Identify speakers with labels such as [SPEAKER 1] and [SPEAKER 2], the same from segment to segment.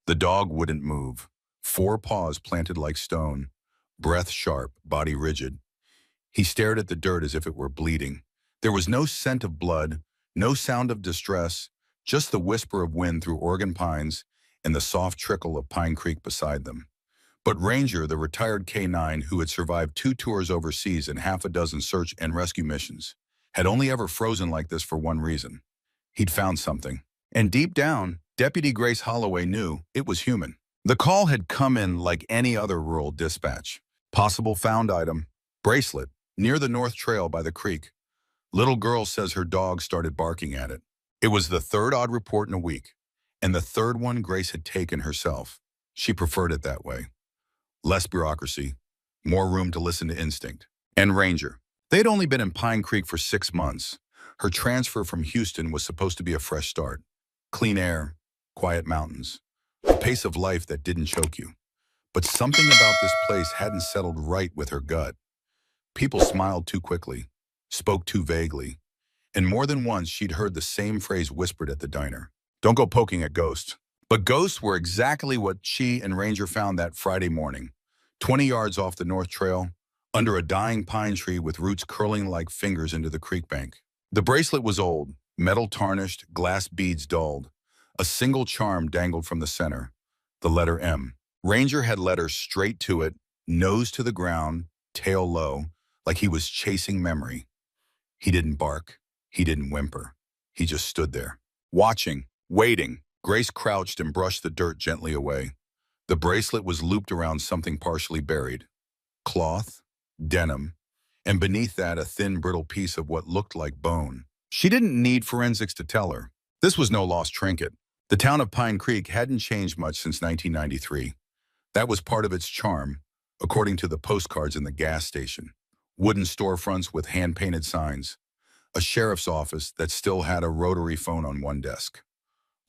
[SPEAKER 1] The dog wouldn't move. 4 paws planted like stone, breath sharp, body rigid. He stared at the dirt as if it were bleeding. There was no scent of blood, no sound of distress, just the whisper of wind through Oregon pines and the soft trickle of Pine Creek beside them. But Ranger, the retired K-9 who had survived 2 tours overseas and half a dozen search and rescue missions, had only ever frozen like this for one reason. He'd found something. And deep down, Deputy Grace Holloway knew it was human. The call had come in like any other rural dispatch. Possible found item, bracelet, near the North Trail by the creek. Little girl says her dog started barking at it. It was the 3rd odd report in a week, and the 3rd one Grace had taken herself. She preferred it that way. Less bureaucracy, more room to listen to instinct. And Ranger. They'd only been in Pine Creek for 6 months. Her transfer from Houston was supposed to be a fresh start. Clean air, quiet mountains, a pace of life that didn't choke you. But something about this place hadn't settled right with her gut. People smiled too quickly, spoke too vaguely, and more than once she'd heard the same phrase whispered at the diner. Don't go poking at ghosts. But ghosts were exactly what she and Ranger found that Friday morning, 20 yards off the North Trail, under a dying pine tree with roots curling like fingers into the creek bank. The bracelet was old, metal tarnished, glass beads dulled. A single charm dangled from the center, the letter M. Ranger had led her straight to it, nose to the ground, tail low, like he was chasing memory. He didn't bark. He didn't whimper. He just stood there, watching, waiting. Grace crouched and brushed the dirt gently away. The bracelet was looped around something partially buried. Cloth, denim, and beneath that a thin, brittle piece of what looked like bone. She didn't need forensics to tell her. This was no lost trinket. The town of Pine Creek hadn't changed much since 1993. That was part of its charm, according to the postcards in the gas station. Wooden storefronts with hand-painted signs. A sheriff's office that still had a rotary phone on one desk.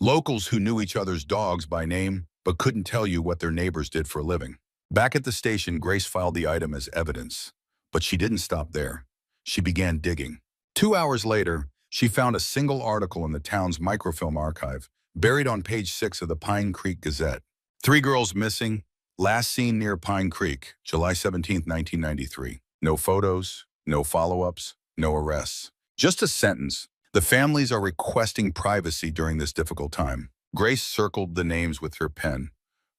[SPEAKER 1] Locals who knew each other's dogs by name but couldn't tell you what their neighbors did for a living. Back at the station, Grace filed the item as evidence. But she didn't stop there. She began digging. 2 hours later, she found a single article in the town's microfilm archive, buried on page 6 of the Pine Creek Gazette. 3 girls missing, last seen near Pine Creek, July 17, 1993. No photos, no follow-ups, no arrests. Just a sentence. The families are requesting privacy during this difficult time. Grace circled the names with her pen.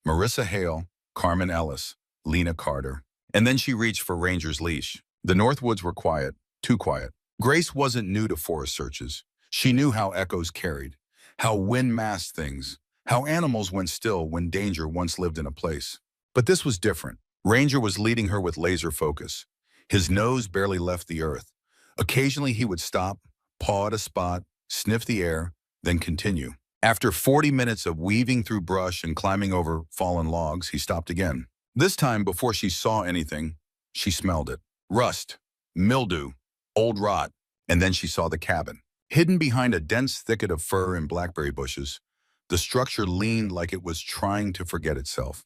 [SPEAKER 1] Marissa Hale, Carmen Ellis, Lena Carter. And then she reached for Ranger's leash. The Northwoods were quiet, too quiet. Grace wasn't new to forest searches. She knew how echoes carried, how wind masked things, how animals went still when danger once lived in a place. But this was different. Ranger was leading her with laser focus. His nose barely left the earth. Occasionally he would stop, paw at a spot, sniff the air, then continue. After 40 minutes of weaving through brush and climbing over fallen logs, he stopped again. This time, before she saw anything, she smelled it. Rust, mildew, old rot, and then she saw the cabin. Hidden behind a dense thicket of fir and blackberry bushes, the structure leaned like it was trying to forget itself.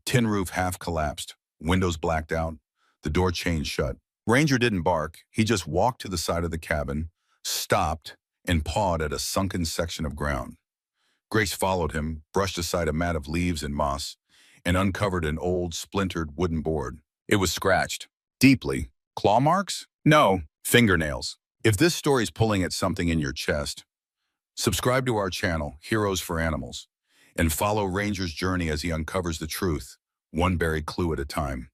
[SPEAKER 1] Tin roof half collapsed, windows blacked out, the door chained shut. Ranger didn't bark. He just walked to the side of the cabin, stopped, and pawed at a sunken section of ground. Grace followed him, brushed aside a mat of leaves and moss, and uncovered an old, splintered wooden board. It was scratched. Deeply. Claw marks? No, fingernails. If this story's pulling at something in your chest, subscribe to our channel, Heroes for Animals, and follow Ranger's journey as he uncovers the truth, one buried clue at a time.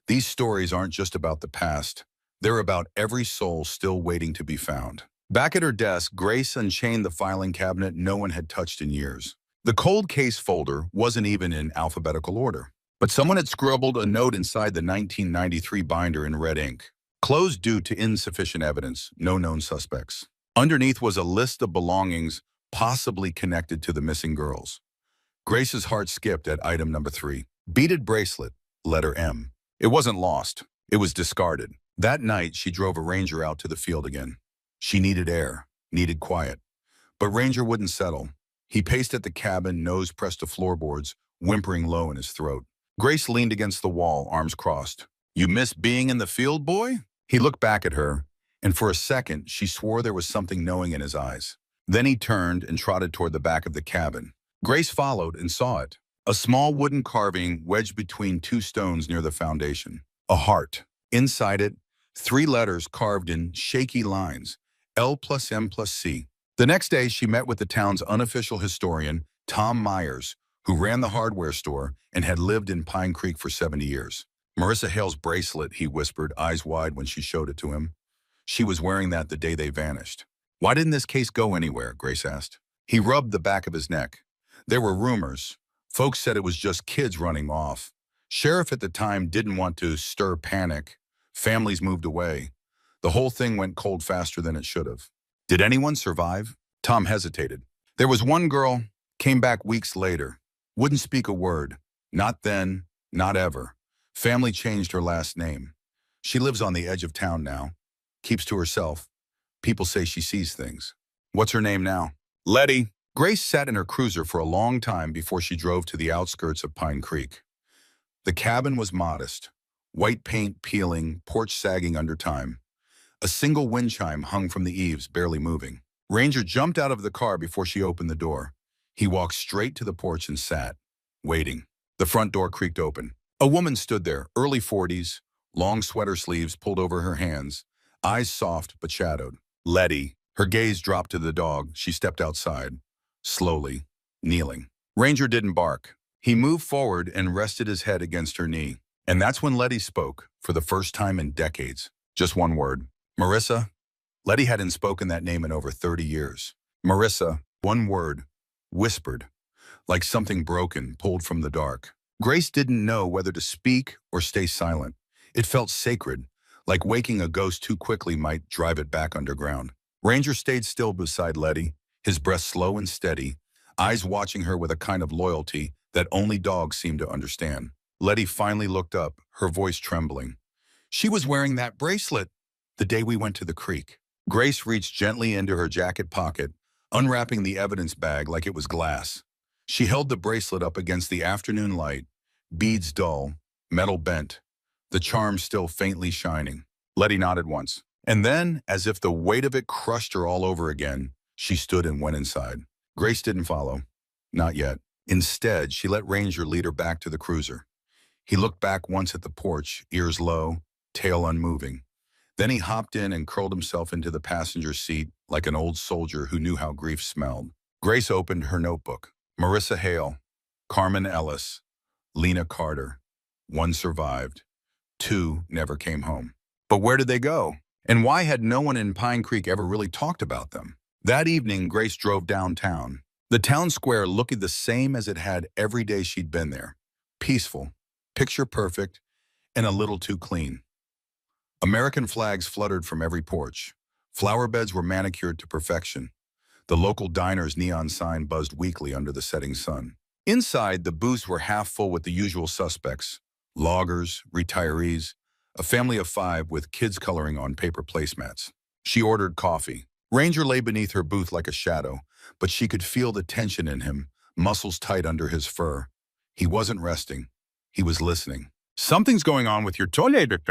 [SPEAKER 1] These stories aren't just about the past. They're about every soul still waiting to be found. Back at her desk, Grace unchained the filing cabinet no one had touched in years. The cold case folder wasn't even in alphabetical order, but someone had scribbled a note inside the 1993 binder in red ink. Closed due to insufficient evidence, no known suspects. Underneath was a list of belongings possibly connected to the missing girls. Grace's heart skipped at item number 3. Beaded bracelet, letter M. It wasn't lost. It was discarded. That night, she drove a Ranger out to the field again. She needed air, needed quiet. But Ranger wouldn't settle. He paced at the cabin, nose pressed to floorboards, whimpering low in his throat. Grace leaned against the wall, arms crossed. You miss being in the field, boy? He looked back at her, and for a second, she swore there was something knowing in his eyes. Then he turned and trotted toward the back of the cabin. Grace followed and saw it. A small wooden carving wedged between two stones near the foundation. A heart. Inside it, three letters carved in shaky lines, L plus M plus C. The next day, she met with the town's unofficial historian, Tom Myers, who ran the hardware store and had lived in Pine Creek for 70 years. Marissa Hale's bracelet, he whispered, eyes wide when she showed it to him. She was wearing that the day they vanished. Why didn't this case go anywhere? Grace asked. He rubbed the back of his neck. There were rumors. Folks said it was just kids running off. Sheriff at the time didn't want to stir panic. Families moved away. The whole thing went cold faster than it should have. Did anyone survive? Tom hesitated. There was one girl, came back weeks later. Wouldn't speak a word. Not then, not ever. Family changed her last name. She lives on the edge of town now. Keeps to herself. People say she sees things. What's her name now? Letty. Grace sat in her cruiser for a long time before she drove to the outskirts of Pine Creek. The cabin was modest. White paint peeling, porch sagging under time. A single wind chime hung from the eaves, barely moving. Ranger jumped out of the car before she opened the door. He walked straight to the porch and sat, waiting. The front door creaked open. A woman stood there, early 40s, long sweater sleeves pulled over her hands, eyes soft but shadowed. Letty. Her gaze dropped to the dog. She stepped outside, slowly, kneeling. Ranger didn't bark. He moved forward and rested his head against her knee. And that's when Letty spoke, for the first time in decades. Just one word. Marissa. Letty hadn't spoken that name in over 30 years. Marissa, one word, whispered, like something broken, pulled from the dark. Grace didn't know whether to speak or stay silent. It felt sacred, like waking a ghost too quickly might drive it back underground. Ranger stayed still beside Letty, his breath slow and steady, eyes watching her with a kind of loyalty that only dogs seemed to understand. Letty finally looked up, her voice trembling. She was wearing that bracelet the day we went to the creek. Grace reached gently into her jacket pocket, unwrapping the evidence bag like it was glass. She held the bracelet up against the afternoon light, beads dull, metal bent, the charm still faintly shining. Letty nodded once. And then, as if the weight of it crushed her all over again, she stood and went inside. Grace didn't follow. Not yet. Instead, she let Ranger lead her back to the cruiser. He looked back once at the porch, ears low, tail unmoving. Then he hopped in and curled himself into the passenger seat like an old soldier who knew how grief smelled. Grace opened her notebook. Marissa Hale, Carmen Ellis, Lena Carter. One survived. Two never came home. But where did they go? And why had no one in Pine Creek ever really talked about them? That evening, Grace drove downtown. The town square looked the same as it had every day she'd been there. Peaceful, picture perfect, and a little too clean. American flags fluttered from every porch. Flower beds were manicured to perfection. The local diner's neon sign buzzed weakly under the setting sun. Inside, the booths were half full with the usual suspects. Loggers, retirees, a family of 5 with kids coloring on paper placemats. She ordered coffee. Ranger lay beneath her booth like a shadow, but she could feel the tension in him, muscles tight under his fur. He wasn't resting. He was listening. Something's going on with your toilet. What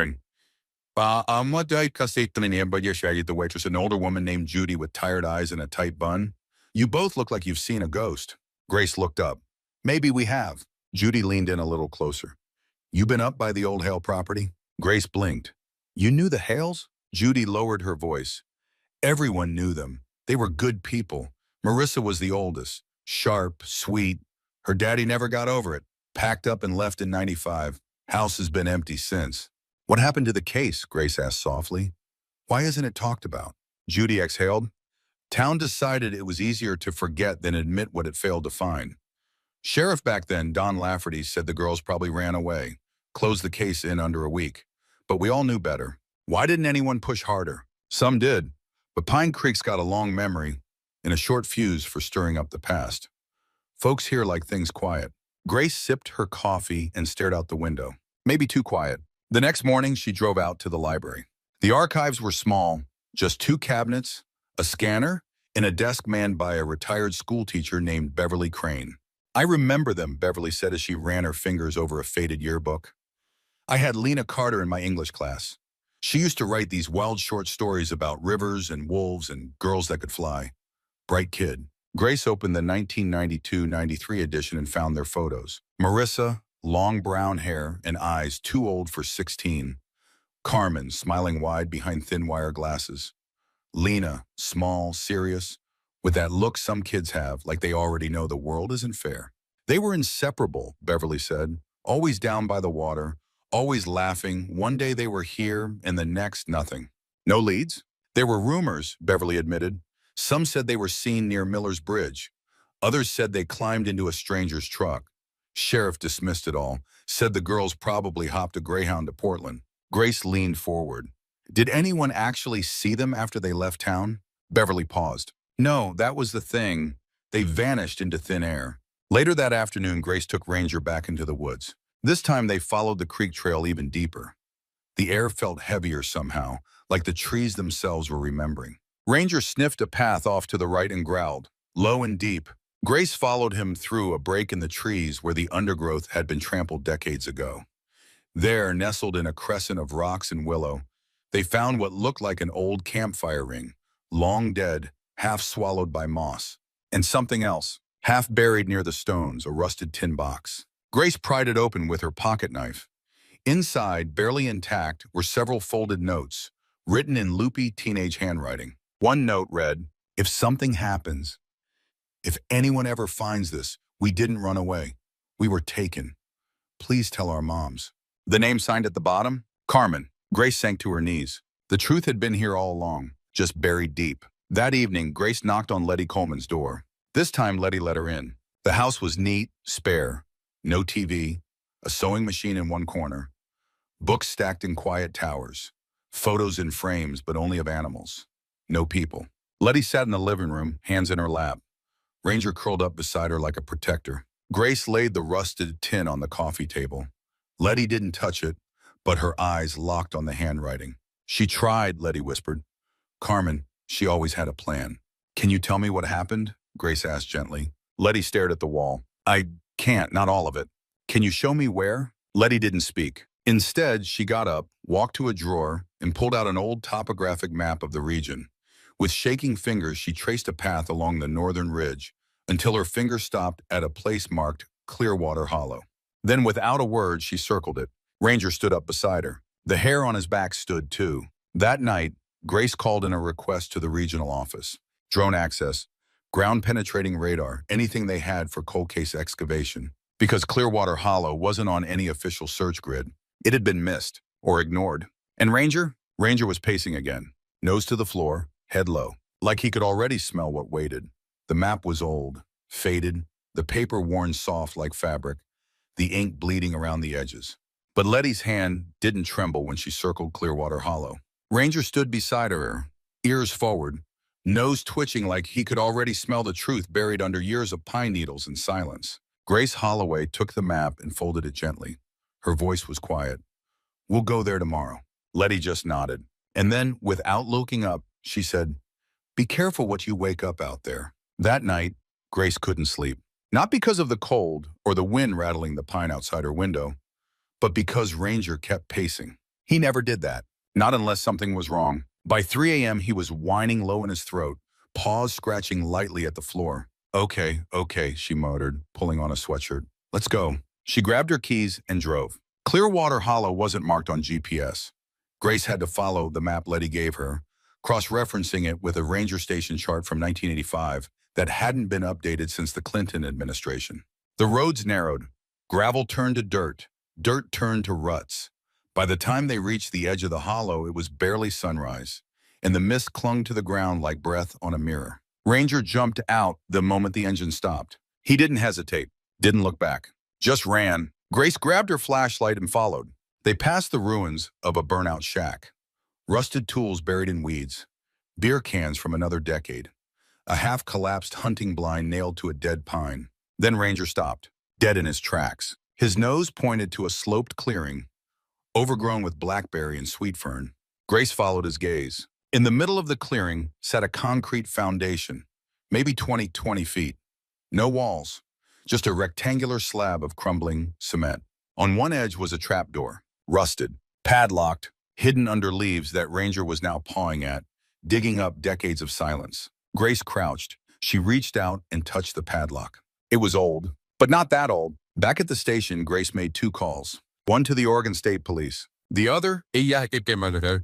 [SPEAKER 1] the waitress, an older woman named Judy with tired eyes and a tight bun. You both look like you've seen a ghost. Grace looked up. Maybe we have. Judy leaned in a little closer. You been up by the old Hale property? Grace blinked. You knew the Hales? Judy lowered her voice. Everyone knew them. They were good people. Marissa was the oldest. Sharp, sweet. Her daddy never got over it. Packed up and left in '95. House has been empty since. What happened to the case? Grace asked softly. Why isn't it talked about? Judy exhaled. Town decided it was easier to forget than admit what it failed to find. Sheriff back then, Don Lafferty, said the girls probably ran away. Closed the case in under a week. But we all knew better. Why didn't anyone push harder? Some did. But Pine Creek's got a long memory and a short fuse for stirring up the past. Folks here like things quiet. Grace sipped her coffee and stared out the window. Maybe too quiet. The next morning, she drove out to the library. The archives were small, just 2 cabinets, a scanner, and a desk manned by a retired schoolteacher named Beverly Crane. I remember them, Beverly said as she ran her fingers over a faded yearbook. I had Lena Carter in my English class. She used to write these wild short stories about rivers and wolves and girls that could fly. Bright kid. Grace opened the 1992-93 edition and found their photos. Marissa, long brown hair and eyes too old for 16. Carmen, smiling wide behind thin wire glasses. Lena, small, serious, with that look some kids have, like they already know the world isn't fair. They were inseparable, Beverly said, always down by the water, always laughing. One day they were here, and the next, nothing. No leads? There were rumors, Beverly admitted. Some said they were seen near Miller's Bridge. Others said they climbed into a stranger's truck. Sheriff dismissed it all, said the girls probably hopped a Greyhound to Portland. Grace leaned forward. Did anyone actually see them after they left town? Beverly paused. No, that was the thing. They vanished into thin air. Later that afternoon, Grace took Ranger back into the woods. This time they followed the creek trail even deeper. The air felt heavier somehow, like the trees themselves were remembering. Ranger sniffed a path off to the right and growled, low and deep. Grace followed him through a break in the trees where the undergrowth had been trampled decades ago. There, nestled in a crescent of rocks and willow, they found what looked like an old campfire ring, long dead, half swallowed by moss. And something else, half buried near the stones, a rusted tin box. Grace pried it open with her pocket knife. Inside, barely intact, were several folded notes, written in loopy teenage handwriting. One note read, "If something happens, if anyone ever finds this, we didn't run away. We were taken. Please tell our moms." The name signed at the bottom? Carmen. Grace sank to her knees. The truth had been here all along, just buried deep. That evening, Grace knocked on Letty Coleman's door. This time, Letty let her in. The house was neat, spare. No TV, a sewing machine in one corner, books stacked in quiet towers, photos in frames but only of animals. No people. Letty sat in the living room, hands in her lap. Ranger curled up beside her like a protector. Grace laid the rusted tin on the coffee table. Letty didn't touch it, but her eyes locked on the handwriting. "She tried," Letty whispered. "Carmen, she always had a plan." "Can you tell me what happened?" Grace asked gently. Letty stared at the wall. "I can't, not all of it." "Can you show me where?" Letty didn't speak. Instead, she got up, walked to a drawer, and pulled out an old topographic map of the region. With shaking fingers, she traced a path along the northern ridge until her finger stopped at a place marked Clearwater Hollow. Then, without a word, she circled it. Ranger stood up beside her. The hair on his back stood too. That night, Grace called in a request to the regional office. Drone access, ground-penetrating radar, anything they had for cold case excavation. Because Clearwater Hollow wasn't on any official search grid, it had been missed or ignored. And Ranger? Ranger was pacing again, nose to the floor, head low, like he could already smell what waited. The map was old, faded, the paper worn soft like fabric, the ink bleeding around the edges. But Letty's hand didn't tremble when she circled Clearwater Hollow. Ranger stood beside her, ears forward, nose twitching like he could already smell the truth buried under years of pine needles and silence. Grace Holloway took the map and folded it gently. Her voice was quiet. "We'll go there tomorrow." Letty just nodded. And then, without looking up, she said, "Be careful what you wake up out there." That night, Grace couldn't sleep. Not because of the cold or the wind rattling the pine outside her window, but because Ranger kept pacing. He never did that, not unless something was wrong. By 3 a.m., he was whining low in his throat, paws scratching lightly at the floor. Okay, she muttered, pulling on a sweatshirt. "Let's go." She grabbed her keys and drove. Clearwater Hollow wasn't marked on GPS. Grace had to follow the map Letty gave her, cross-referencing it with a ranger station chart from 1985 that hadn't been updated since the Clinton administration. The roads narrowed. Gravel turned to dirt. Dirt turned to ruts. By the time they reached the edge of the hollow, it was barely sunrise, and the mist clung to the ground like breath on a mirror. Ranger jumped out the moment the engine stopped. He didn't hesitate, didn't look back, just ran. Grace grabbed her flashlight and followed. They passed the ruins of a burnout shack. Rusted tools buried in weeds, beer cans from another decade, a half-collapsed hunting blind nailed to a dead pine. Then Ranger stopped, dead in his tracks. His nose pointed to a sloped clearing, overgrown with blackberry and sweet fern. Grace followed his gaze. In the middle of the clearing sat a concrete foundation, maybe 20 feet. No walls, just a rectangular slab of crumbling cement. On one edge was a trapdoor, rusted, padlocked, hidden under leaves that Ranger was now pawing at, digging up decades of silence. Grace crouched. She reached out and touched the padlock. It was old, but not that old. Back at the station, Grace made 2 calls. One to the Oregon State Police. The other to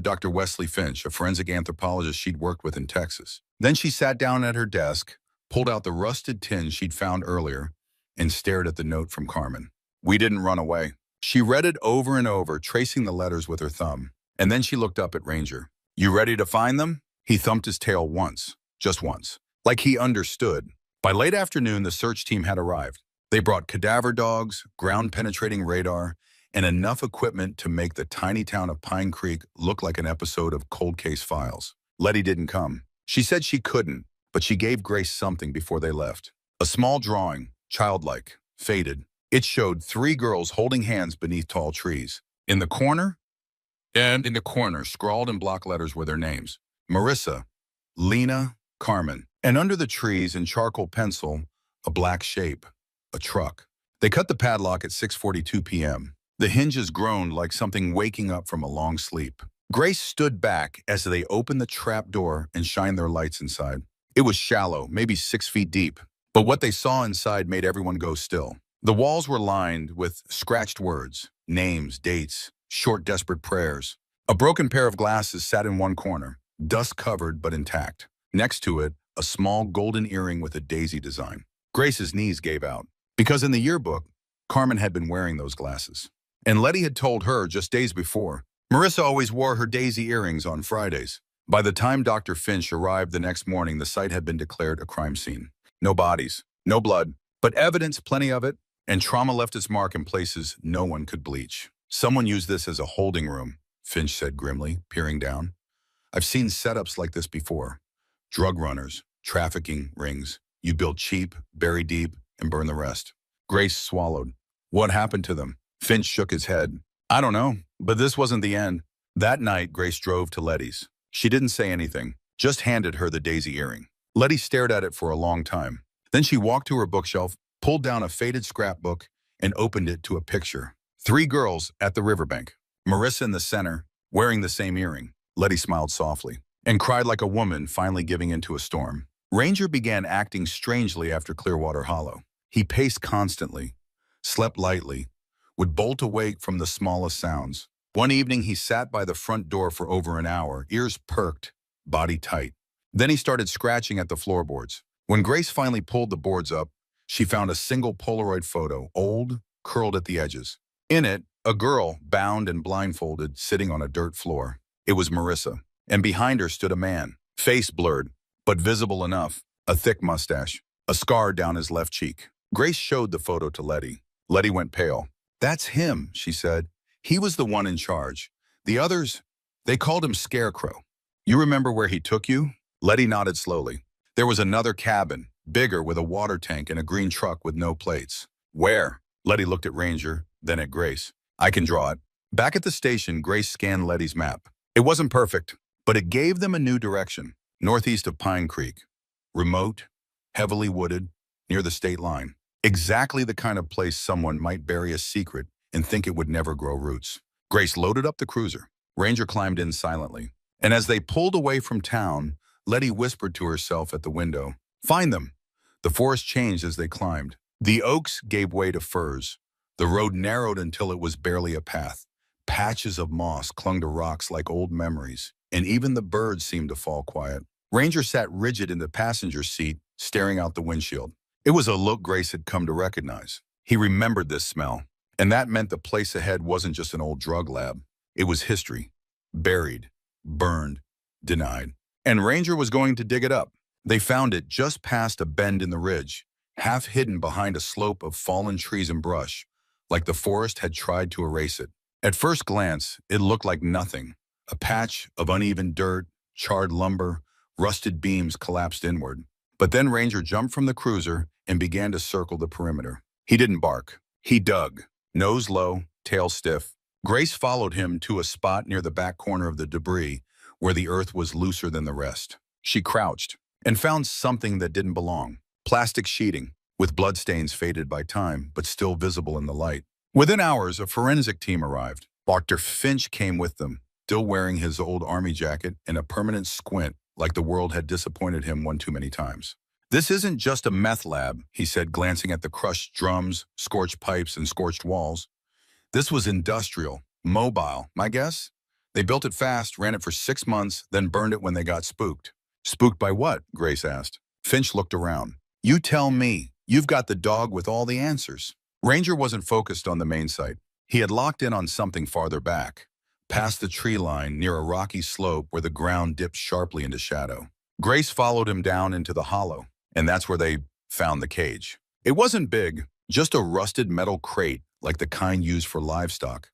[SPEAKER 1] Dr. Wesley Finch, a forensic anthropologist she'd worked with in Texas. Then she sat down at her desk, pulled out the rusted tin she'd found earlier, and stared at the note from Carmen. "We didn't run away." She read it over and over, tracing the letters with her thumb. And then she looked up at Ranger. "You ready to find them?" He thumped his tail once, just once, like he understood. By late afternoon, the search team had arrived. They brought cadaver dogs, ground-penetrating radar, and enough equipment to make the tiny town of Pine Creek look like an episode of Cold Case Files. Letty didn't come. She said she couldn't, but she gave Grace something before they left. A small drawing, childlike, faded. It showed 3 girls holding hands beneath tall trees. In the corner, scrawled in block letters were their names. Marissa, Lena, Carmen. And under the trees in charcoal pencil, a black shape, a truck. They cut the padlock at 6:42 p.m. The hinges groaned like something waking up from a long sleep. Grace stood back as they opened the trap door and shined their lights inside. It was shallow, maybe 6 feet deep, but what they saw inside made everyone go still. The walls were lined with scratched words, names, dates, short, desperate prayers. A broken pair of glasses sat in one corner, dust-covered but intact. Next to it, a small golden earring with a daisy design. Grace's knees gave out, because in the yearbook, Carmen had been wearing those glasses. And Letty had told her just days before, Marissa always wore her daisy earrings on Fridays. By the time Dr. Finch arrived the next morning, the site had been declared a crime scene. No bodies, no blood, but evidence, plenty of it, and trauma left its mark in places no one could bleach. "Someone used this as a holding room," Finch said grimly, peering down. "I've seen setups like this before. Drug runners, trafficking rings. You build cheap, bury deep, and burn the rest." Grace swallowed. "What happened to them?" Finch shook his head. "I don't know, but this wasn't the end." That night, Grace drove to Letty's. She didn't say anything, just handed her the daisy earring. Letty stared at it for a long time. Then she walked to her bookshelf, pulled down a faded scrapbook, and opened it to a picture. 3 girls at the riverbank. Marissa in the center, wearing the same earring. Letty smiled softly and cried like a woman finally giving into a storm. Ranger began acting strangely after Clearwater Hollow. He paced constantly, slept lightly, would bolt awake from the smallest sounds. One evening, he sat by the front door for over an hour, ears perked, body tight. Then he started scratching at the floorboards. When Grace finally pulled the boards up, she found a single Polaroid photo, old, curled at the edges. In it, a girl, bound and blindfolded, sitting on a dirt floor. It was Marissa, and behind her stood a man, face blurred, but visible enough, a thick mustache, a scar down his left cheek. Grace showed the photo to Letty. Letty went pale. "That's him," she said. "He was the one in charge. The others, they called him Scarecrow. You remember where he took you?" Letty nodded slowly. "There was another cabin, bigger, with a water tank and a green truck with no plates." "Where?" Letty looked at Ranger, then at Grace. "I can draw it." Back at the station, Grace scanned Letty's map. It wasn't perfect, but it gave them a new direction. Northeast of Pine Creek. Remote, heavily wooded, near the state line. Exactly the kind of place someone might bury a secret and think it would never grow roots. Grace loaded up the cruiser. Ranger climbed in silently. And as they pulled away from town, Letty whispered to herself at the window, "Find them." The forest changed as they climbed. The oaks gave way to firs. The road narrowed until it was barely a path. Patches of moss clung to rocks like old memories, and even the birds seemed to fall quiet. Ranger sat rigid in the passenger seat, staring out the windshield. It was a look Grace had come to recognize. He remembered this smell, and that meant the place ahead wasn't just an old drug lab. It was history. Buried, burned, denied. And Ranger was going to dig it up. They found it just past a bend in the ridge, half hidden behind a slope of fallen trees and brush, like the forest had tried to erase it. At first glance, it looked like nothing. A patch of uneven dirt, charred lumber, rusted beams collapsed inward. But then Ranger jumped from the cruiser and began to circle the perimeter. He didn't bark. He dug, nose low, tail stiff. Grace followed him to a spot near the back corner of the debris where the earth was looser than the rest. She crouched and found something that didn't belong. Plastic sheeting, with bloodstains faded by time, but still visible in the light. Within hours, a forensic team arrived. Dr. Finch came with them, still wearing his old army jacket and a permanent squint like the world had disappointed him one too many times. This isn't just a meth lab, he said, glancing at the crushed drums, scorched pipes, and scorched walls. This was industrial, mobile, my guess? They built it fast, ran it for 6 months, then burned it when they got spooked. Spooked by what? Grace asked. Finch looked around. You tell me. You've got the dog with all the answers. Ranger wasn't focused on the main site. He had locked in on something farther back, past the tree line near a rocky slope where the ground dipped sharply into shadow. Grace followed him down into the hollow, and that's where they found the cage. It wasn't big, just a rusted metal crate like the kind used for livestock,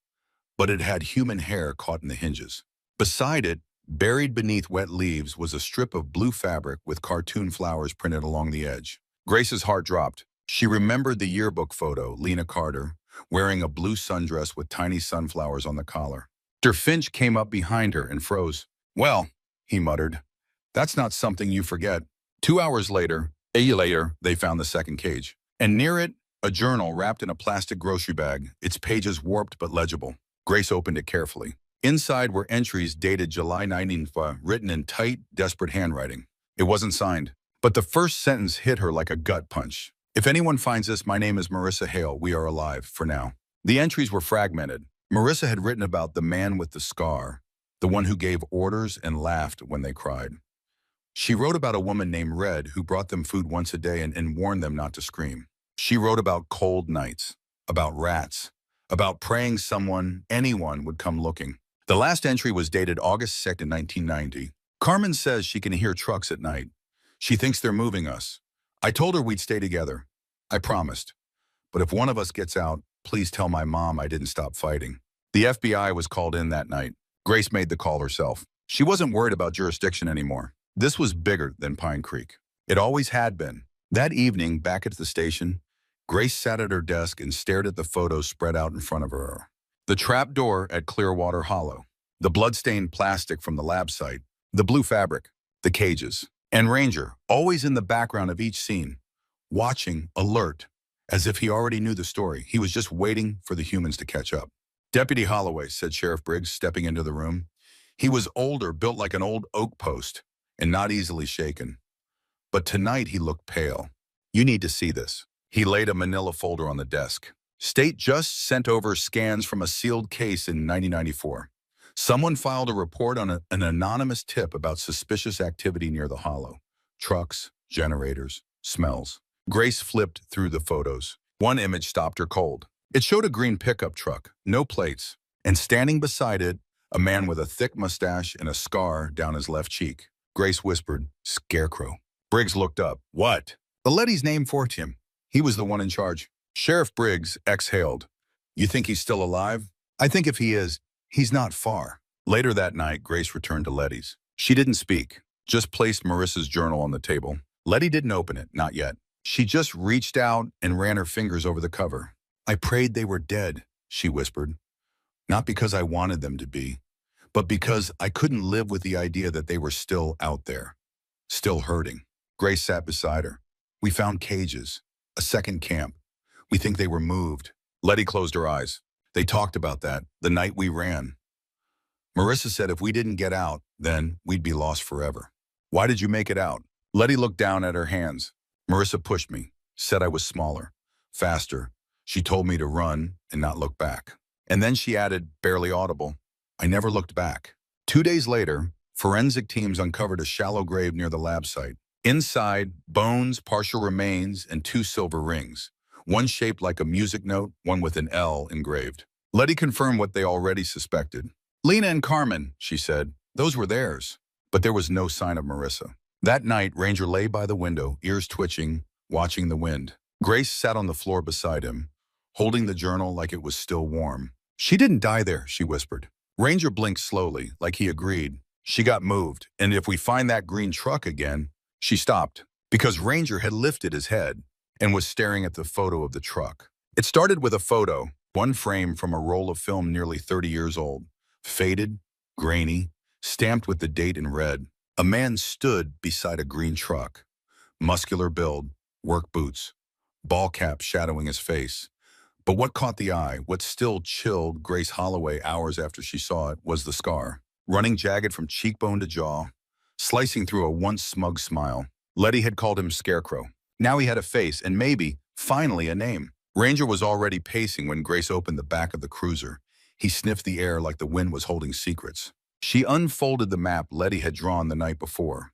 [SPEAKER 1] but it had human hair caught in the hinges. Beside it, buried beneath wet leaves, was a strip of blue fabric with cartoon flowers printed along the edge. Grace's heart dropped. She remembered the yearbook photo, Lena Carter, wearing a blue sundress with tiny sunflowers on the collar. Dr. Finch came up behind her and froze. Well, he muttered, that's not something you forget. 2 hours later, they found the second cage. And near it, a journal wrapped in a plastic grocery bag, its pages warped but legible. Grace opened it carefully. Inside were entries dated July 19th, written in tight, desperate handwriting. It wasn't signed, but the first sentence hit her like a gut punch. If anyone finds this, my name is Marissa Hale. We are alive, for now. The entries were fragmented. Marissa had written about the man with the scar, the one who gave orders and laughed when they cried. She wrote about a woman named Red who brought them food once a day and warned them not to scream. She wrote about cold nights, about rats, about praying anyone would come looking. The last entry was dated August 2nd, 1990. Carmen says she can hear trucks at night. She thinks they're moving us. I told her we'd stay together. I promised. But if one of us gets out, please tell my mom I didn't stop fighting. The FBI was called in that night. Grace made the call herself. She wasn't worried about jurisdiction anymore. This was bigger than Pine Creek. It always had been. That evening, back at the station, Grace sat at her desk and stared at the photos spread out in front of her. The trap door at Clearwater Hollow, the blood-stained plastic from the lab site, the blue fabric, the cages, and Ranger, always in the background of each scene, watching, alert, as if he already knew the story. He was just waiting for the humans to catch up. Deputy Holloway, said Sheriff Briggs, stepping into the room. He was older, built like an old oak post, and not easily shaken. But tonight he looked pale. You need to see this. He laid a manila folder on the desk. State just sent over scans from a sealed case in 1994. Someone filed a report on an anonymous tip about suspicious activity near the hollow. Trucks, generators, smells. Grace flipped through the photos. One image stopped her cold. It showed a green pickup truck, no plates, and standing beside it, a man with a thick mustache and a scar down his left cheek. Grace whispered, Scarecrow. Briggs looked up. What? The leady's name for him. He was the one in charge. Sheriff Briggs exhaled. You think he's still alive? I think if he is, he's not far. Later that night, Grace returned to Letty's. She didn't speak, just placed Marissa's journal on the table. Letty didn't open it, not yet. She just reached out and ran her fingers over the cover. I prayed they were dead, she whispered. Not because I wanted them to be, but because I couldn't live with the idea that they were still out there, still hurting. Grace sat beside her. We found cages, a second camp. We think they were moved. Letty closed her eyes. They talked about that the night we ran. Marissa said if we didn't get out, then we'd be lost forever. Why did you make it out? Letty looked down at her hands. Marissa pushed me, said I was smaller, faster. She told me to run and not look back. And then she added, barely audible, I never looked back. 2 days later, forensic teams uncovered a shallow grave near the lab site. Inside, bones, partial remains, and 2 silver rings. One shaped like a music note, one with an L engraved. Letty confirmed what they already suspected. Lena and Carmen, she said, those were theirs. But there was no sign of Marissa. That night, Ranger lay by the window, ears twitching, watching the wind. Grace sat on the floor beside him, holding the journal like it was still warm. She didn't die there, she whispered. Ranger blinked slowly, like he agreed. She got moved, and if we find that green truck again. She stopped, because Ranger had lifted his head and was staring at the photo of the truck. It started with a photo, one frame from a roll of film nearly 30 years old, faded, grainy, stamped with the date in red. A man stood beside a green truck, muscular build, work boots, ball cap shadowing his face. But what caught the eye, what still chilled Grace Holloway hours after she saw it, was the scar. Running jagged from cheekbone to jaw, slicing through a once smug smile. Letty had called him Scarecrow. Now he had a face and maybe, finally, a name. Ranger was already pacing when Grace opened the back of the cruiser. He sniffed the air like the wind was holding secrets. She unfolded the map Letty had drawn the night before,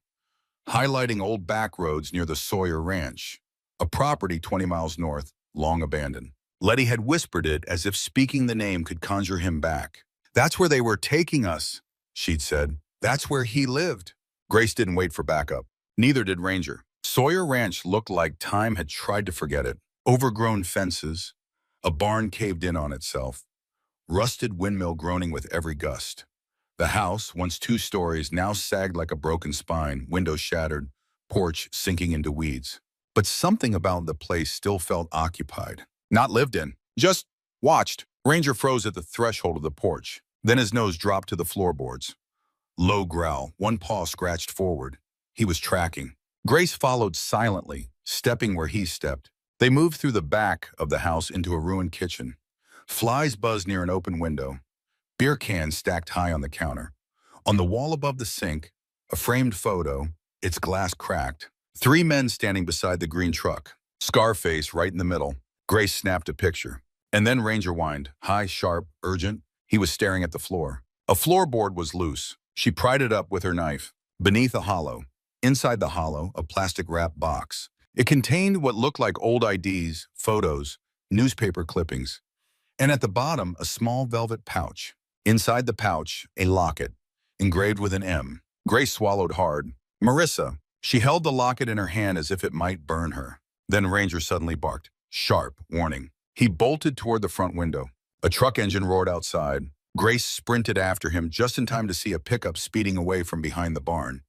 [SPEAKER 1] highlighting old back roads near the Sawyer Ranch, a property 20 miles north, long abandoned. Letty had whispered it as if speaking the name could conjure him back. "That's where they were taking us," she'd said. "That's where he lived." Grace didn't wait for backup. Neither did Ranger. Sawyer Ranch looked like time had tried to forget it. Overgrown fences, a barn caved in on itself, rusted windmill groaning with every gust. The house, once 2 stories, now sagged like a broken spine, windows shattered, porch sinking into weeds. But something about the place still felt occupied. Not lived in, just watched. Ranger froze at the threshold of the porch. Then his nose dropped to the floorboards. Low growl, one paw scratched forward. He was tracking. Grace followed silently, stepping where he stepped. They moved through the back of the house into a ruined kitchen. Flies buzzed near an open window. Beer cans stacked high on the counter. On the wall above the sink, a framed photo, its glass cracked. 3 men standing beside the green truck. Scarface right in the middle. Grace snapped a picture. And then Ranger whined, high, sharp, urgent. He was staring at the floor. A floorboard was loose. She pried it up with her knife. Beneath a hollow. Inside the hollow, a plastic-wrapped box. It contained what looked like old IDs, photos, newspaper clippings. And at the bottom, a small velvet pouch. Inside the pouch, a locket, engraved with an M. Grace swallowed hard. Marissa. She held the locket in her hand as if it might burn her. Then Ranger suddenly barked. Sharp, warning. He bolted toward the front window. A truck engine roared outside. Grace sprinted after him just in time to see a pickup speeding away from behind the barn.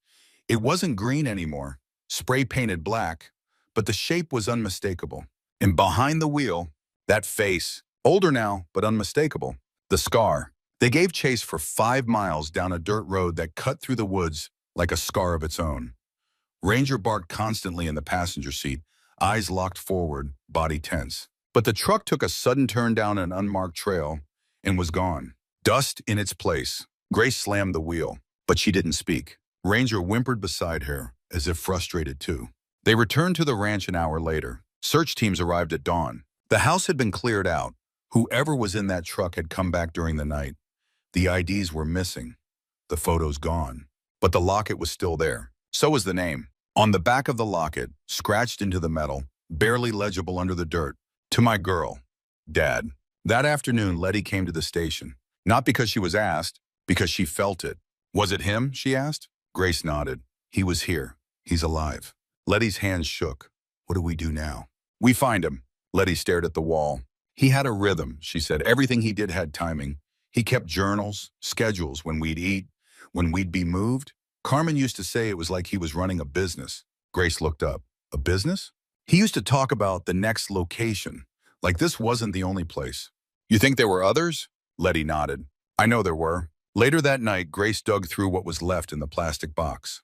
[SPEAKER 1] It wasn't green anymore, spray-painted black, but the shape was unmistakable. And behind the wheel, that face, older now, but unmistakable, the scar. They gave chase for 5 miles down a dirt road that cut through the woods like a scar of its own. Ranger barked constantly in the passenger seat, eyes locked forward, body tense. But the truck took a sudden turn down an unmarked trail and was gone. Dust in its place. Grace slammed the wheel, but she didn't speak. Ranger whimpered beside her, as if frustrated too. They returned to the ranch an hour later. Search teams arrived at dawn. The house had been cleared out. Whoever was in that truck had come back during the night. The IDs were missing. The photos gone. But the locket was still there. So was the name. On the back of the locket, scratched into the metal, barely legible under the dirt, "To my girl, Dad." That afternoon, Letty came to the station. Not because she was asked, because she felt it. "Was it him?" she asked. Grace nodded. "He was here. He's alive." Letty's hands shook. "What do we do now?" "We find him." Letty stared at the wall. "He had a rhythm," she said. "Everything he did had timing. He kept journals, schedules, when we'd eat, when we'd be moved. Carmen used to say it was like he was running a business." Grace looked up. "A business?" "He used to talk about the next location, like this wasn't the only place." "You think there were others?" Letty nodded. "I know there were." Later that night, Grace dug through what was left in the plastic box.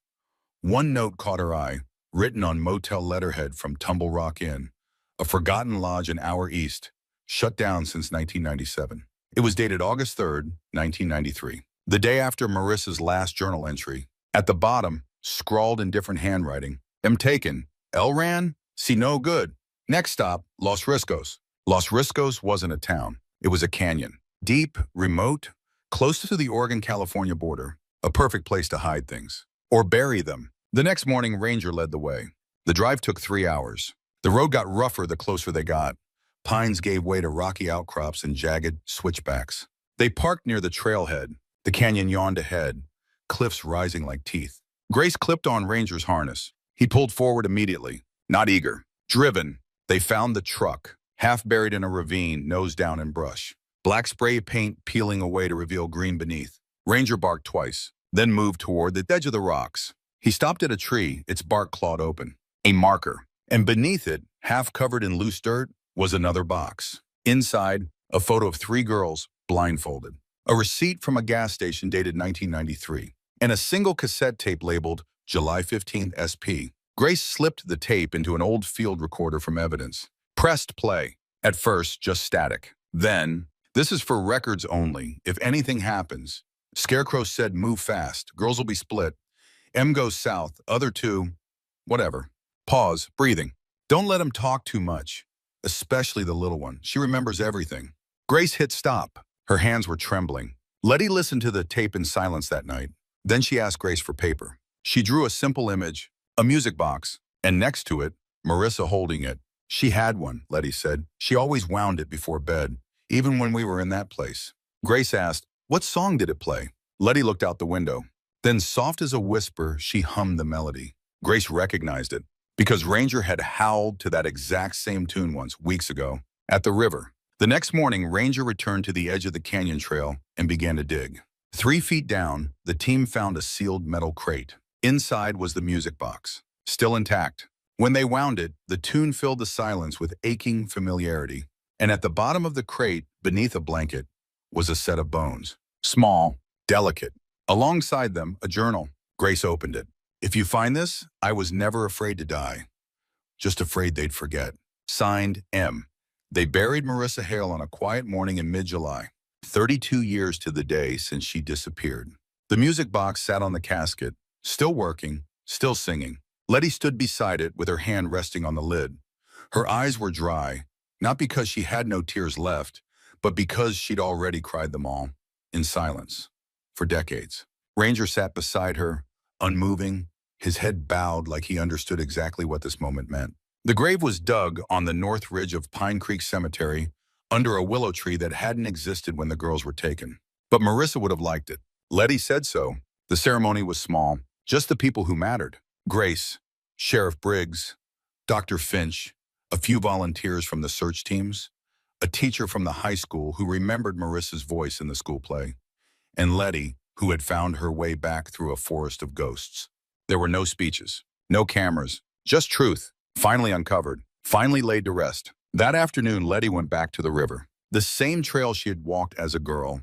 [SPEAKER 1] One note caught her eye, written on motel letterhead from Tumble Rock Inn, a forgotten lodge an hour east, shut down since 1997. It was dated August 3rd, 1993, the day after Marissa's last journal entry. At the bottom, scrawled in different handwriting, "Am taken. El ran? See no good. Next stop, Los Riscos." Los Riscos wasn't a town. It was a canyon. Deep, remote, close to the Oregon-California border. A perfect place to hide things. Or bury them. The next morning, Ranger led the way. The drive took 3 hours. The road got rougher the closer they got. Pines gave way to rocky outcrops and jagged switchbacks. They parked near the trailhead. The canyon yawned ahead, cliffs rising like teeth. Grace clipped on Ranger's harness. He pulled forward immediately, not eager. Driven, they found the truck, half buried in a ravine, nose down in brush. Black spray paint peeling away to reveal green beneath. Ranger barked twice, then moved toward the edge of the rocks. He stopped at a tree, its bark clawed open. A marker. And beneath it, half covered in loose dirt, was another box. Inside, a photo of 3 girls, blindfolded. A receipt from a gas station dated 1993. And a single cassette tape labeled July 15th SP. Grace slipped the tape into an old field recorder from evidence. Pressed play. At first, just static. Then, "This is for records only. If anything happens." Scarecrow said, "Move fast. Girls will be split. M goes south, other two, whatever. Pause, breathing. Don't let him talk too much, especially the little one. She remembers everything. Grace hit stop. Her hands were trembling. Letty listened to the tape in silence that night. Then she asked Grace for paper. She drew a simple image, a music box, and next to it, Marissa holding it. She had one, Letty said. She always wound it before bed, even when we were in that place. Grace asked, "What song did it play?" Letty looked out the window. Then, soft as a whisper, she hummed the melody. Grace recognized it, because Ranger had howled to that exact same tune once, weeks ago, at the river. The next morning, Ranger returned to the edge of the canyon trail and began to dig. 3 feet down, the team found a sealed metal crate. Inside was the music box, still intact. When they wound it, the tune filled the silence with aching familiarity. And at the bottom of the crate, beneath a blanket, was a set of bones. Small, delicate. Alongside them, a journal. Grace opened it. "If you find this, I was never afraid to die. Just afraid they'd forget." Signed, M. They buried Marissa Hale on a quiet morning in mid-July. 32 years to the day since she disappeared. The music box sat on the casket, still working, still singing. Letty stood beside it with her hand resting on the lid. Her eyes were dry, not because she had no tears left, but because she'd already cried them all, in silence, for decades. Ranger sat beside her, unmoving, his head bowed like he understood exactly what this moment meant. The grave was dug on the north ridge of Pine Creek Cemetery, under a willow tree that hadn't existed when the girls were taken. But Marissa would have liked it. Letty said so. The ceremony was small, just the people who mattered. Grace, Sheriff Briggs, Dr. Finch, a few volunteers from the search teams, a teacher from the high school who remembered Marissa's voice in the school play, and Letty, who had found her way back through a forest of ghosts. There were no speeches, no cameras, just truth, finally uncovered, finally laid to rest. That afternoon, Letty went back to the river. The same trail she had walked as a girl.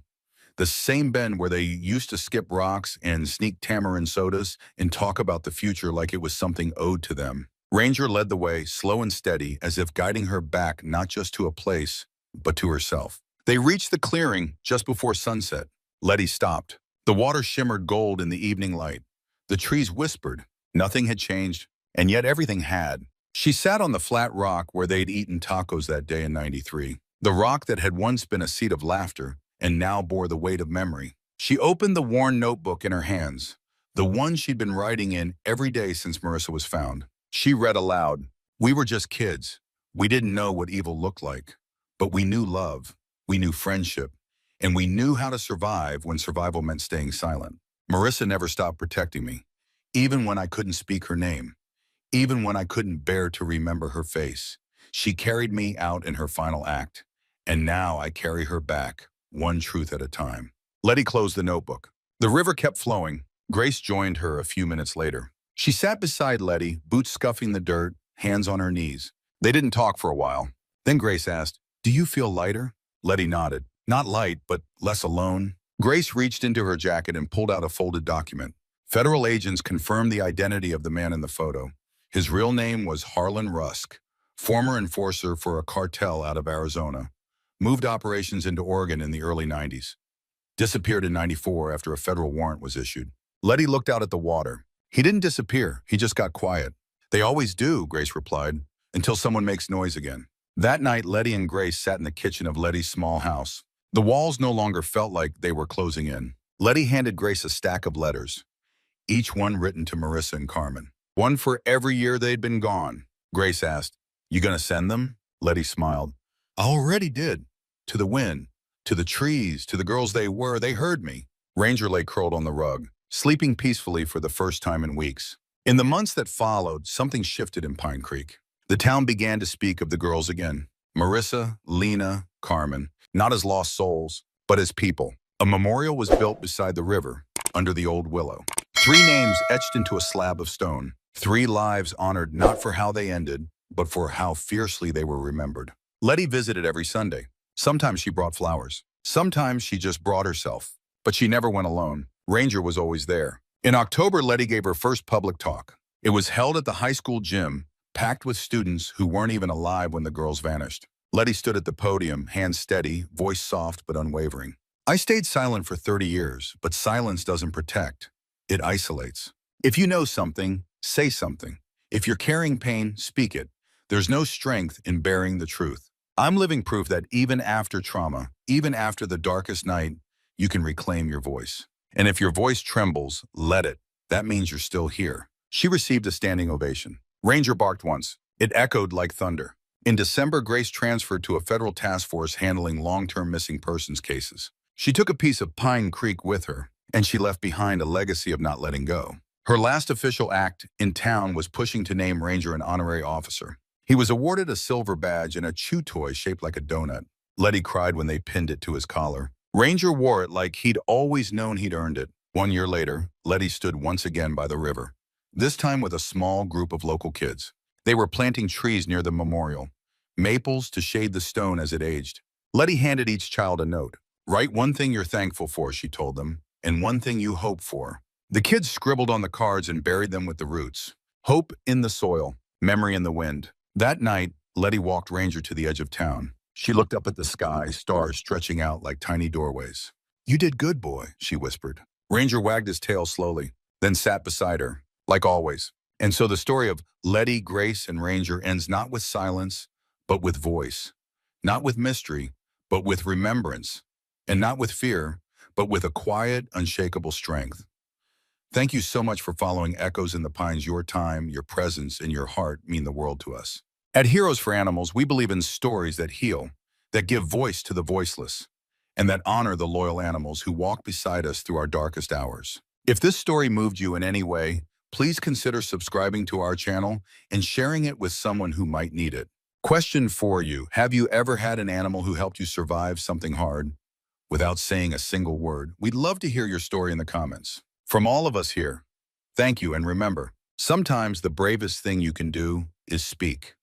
[SPEAKER 1] The same bend where they used to skip rocks and sneak tamarind sodas and talk about the future like it was something owed to them. Ranger led the way, slow and steady, as if guiding her back not just to a place, but to herself. They reached the clearing just before sunset. Letty stopped. The water shimmered gold in the evening light. The trees whispered. Nothing had changed, and yet everything had. She sat on the flat rock where they'd eaten tacos that day in '93. The rock that had once been a seat of laughter and now bore the weight of memory. She opened the worn notebook in her hands, the one she'd been writing in every day since Marissa was found. She read aloud, "We were just kids. We didn't know what evil looked like, but we knew love, we knew friendship, and we knew how to survive when survival meant staying silent. Marissa never stopped protecting me, even when I couldn't speak her name. Even when I couldn't bear to remember her face. She carried me out in her final act, and now I carry her back, one truth at a time." Letty closed the notebook. The river kept flowing. Grace joined her a few minutes later. She sat beside Letty, boots scuffing the dirt, hands on her knees. They didn't talk for a while. Then Grace asked, "Do you feel lighter?" Letty nodded. "Not light, but less alone." Grace reached into her jacket and pulled out a folded document. Federal agents confirmed the identity of the man in the photo. His real name was Harlan Rusk, former enforcer for a cartel out of Arizona. Moved operations into Oregon in the early '90s. Disappeared in '94 after a federal warrant was issued. Letty looked out at the water. "He didn't disappear, he just got quiet." "They always do," Grace replied, "until someone makes noise again." That night, Letty and Grace sat in the kitchen of Letty's small house. The walls no longer felt like they were closing in. Letty handed Grace a stack of letters, each one written to Marissa and Carmen. One for every year they'd been gone. Grace asked, "You gonna send them?" Letty smiled. "I already did. To the wind, to the trees, to the girls they were. They heard me." Ranger lay curled on the rug, sleeping peacefully for the first time in weeks. In the months that followed, something shifted in Pine Creek. The town began to speak of the girls again. Marissa, Lena, Carmen, not as lost souls, but as people. A memorial was built beside the river, under the old willow. 3 names etched into a slab of stone. 3 lives honored not for how they ended, but for how fiercely they were remembered. Letty visited every Sunday. Sometimes she brought flowers. Sometimes she just brought herself. But she never went alone. Ranger was always there. In October, Letty gave her first public talk. It was held at the high school gym, packed with students who weren't even alive when the girls vanished. Letty stood at the podium, hands steady, voice soft but unwavering. "I stayed silent for 30 years, but silence doesn't protect. It isolates. If you know something, say something. If you're carrying pain, speak it. There's no strength in bearing the truth. I'm living proof that even after trauma, even after the darkest night, you can reclaim your voice. And if your voice trembles, let it. That means you're still here. She received a standing ovation. Ranger barked once. It echoed like thunder. In December, Grace transferred to a federal task force handling long-term missing persons cases. She took a piece of Pine Creek with her, and she left behind a legacy of not letting go. Her last official act in town was pushing to name Ranger an honorary officer. He was awarded a silver badge and a chew toy shaped like a donut. Letty cried when they pinned it to his collar. Ranger wore it like he'd always known he'd earned it. 1 year later, Letty stood once again by the river, this time with a small group of local kids. They were planting trees near the memorial, maples to shade the stone as it aged. Letty handed each child a note. Write one thing you're thankful for, she told them, and one thing you hope for. The kids scribbled on the cards and buried them with the roots. Hope in the soil, memory in the wind. That night, Letty walked Ranger to the edge of town. She looked up at the sky, stars stretching out like tiny doorways. You did good, boy, she whispered. Ranger wagged his tail slowly, then sat beside her, like always. And so the story of Letty, Grace, and Ranger ends not with silence, but with voice. Not with mystery, but with remembrance. And not with fear, but with a quiet, unshakable strength. Thank you so much for following Echoes in the Pines. Your time, your presence, and your heart mean the world to us. At Heroes for Animals, we believe in stories that heal, that give voice to the voiceless, and that honor the loyal animals who walk beside us through our darkest hours. If this story moved you in any way, please consider subscribing to our channel and sharing it with someone who might need it. Question for you: have you ever had an animal who helped you survive something hard without saying a single word? We'd love to hear your story in the comments. From all of us here, thank you, and remember, sometimes the bravest thing you can do is speak.